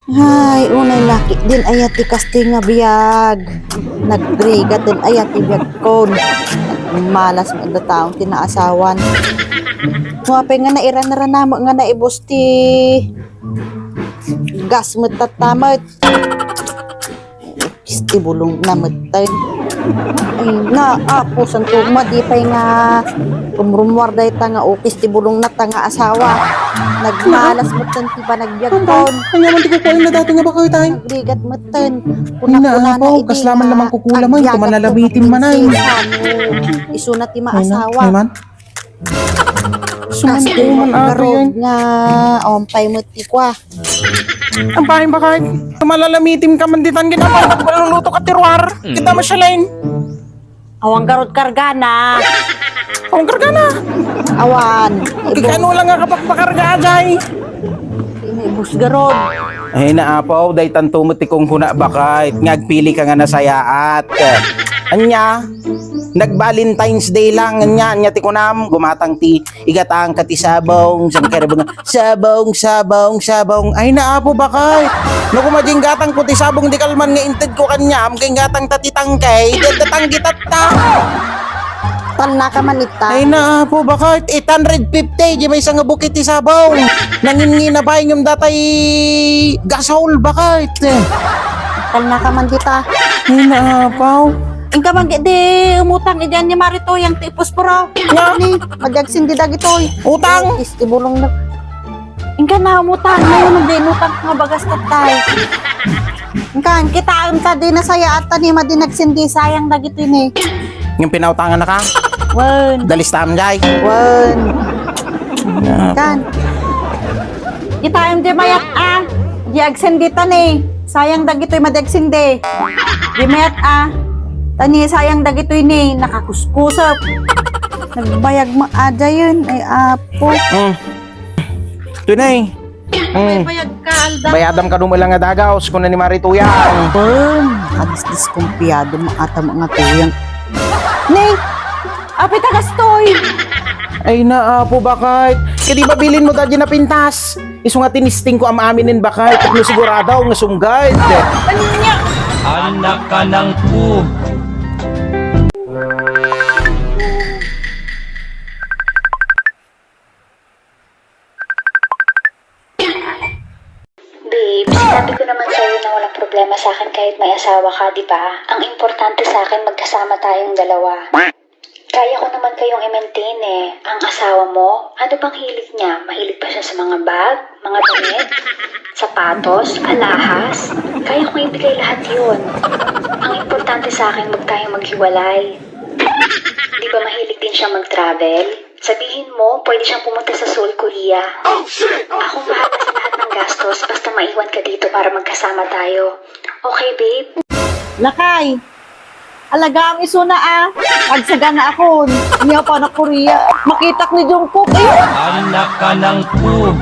Hay, unay laki din ayati kasti nga biyag. Nagbrigat din ayati biyag kon. Malas mo da taong tinaasawan. Muapay nga nairan-rana mo nga naibos ti gas mo tatamot. Kisti bulong na matay. Ay na, apo santo madipay nga kumrumwar day tanga o kisti bulong na tanga asawa. Nagmalas mo ti pa nagbiag kon. Kanya man di ko kuha na dati nga ba kayo tayo? Nagbrigat mo tan. Ina po, kaslaman lamang kukulamay. Tumanalamitin man ay. Isunat ti Ay maasawa. man? Suman Kasi ko man ato garod yan. nga ompay mo ti kwa. Ang bahay ba kahit tumalalamitin ka man ditan ginapay at maluluto ka tirwar. Kita masyalain. Awang garod kargana. Ang kargana. Awan. Ikano lang nga kapag pakarga ajay. Ibus garod. Ay naapaw, day tanto mo tikong huna bakit. Ngagpili ka nga nasayaat. Anya, nag-Valentine's Day lang. Anya tikunam, gumatang ti, igatang kati sabong. Saan kaya ba nga, sabong. Ay naapo bakit. Naku mading gatang ko ti sabong di kalman nga inted ko kanyam. Kaya gatang tatitangkay, datang gitata. Tal na ka manita. Ay naapo bakit. 850, di may isang bukit ti sabong. Nangingi na ba yung datay gasol bakit. Tal na ka man dita. Ay naapaw. Ingka man di umutang idiyan ni Marito yang tipos puro. Nga. Ni magyagsin di dagitoy. Utang. Istibulong na. Ingka na umutang ngayon di utang nga bagas katay. Ingka kita unta di na saya at ni madinagsindi sayang dagitoy ni. Yung pinautangan na ka? Wen. Dalis tam jay. Wen. Kan. Kita yung di mayat di agsindi tani. Sayang dagitoy madagsindi. Di mayat tani sayang dagitoy ni nakakuskusap. Nagbayag maada yun ay apo. Tunay. Bayag ka alda. Bayadam ka dumalang nga dagaos kung na ni Marituyang. Bum, kadis kumpiyado maata mga tuyang. Ni, api tagastoy. Ay naapo bakit? Kaya di ba bilin mo dati na pintas? Iso nga tinisting ko amaminin bakit? At no siguradaw nga sunggad. Ano niya? Anak ka ng pu. Babe, sinabi ko naman sa'yo na walang problema sa akin kahit may asawa ka, di ba? Ang importante sa akin, magkasama tayong dalawa. Kaya ko naman kayong i-maintain eh. Ang asawa mo, ano bang hilig niya? Mahilig ba siya sa mga bag, mga damit, sapatos, alahas? Kaya kong ibigay lahat yun. Ang importante sa akin, huwag tayong maghiwalay. Di ba mahilig din siya mag-travel? Sabihin mo, pwede siyang pumunta sa Seoul, Korea. Akong bahala sa lahat ng gastos, basta maiwan ka dito para magkasama tayo. Okay, babe? Lakay. Alaga ang isuna Agsaga na ako. Niya pa na Korea. Makitak ni Jungkook. Anak ka ng pu.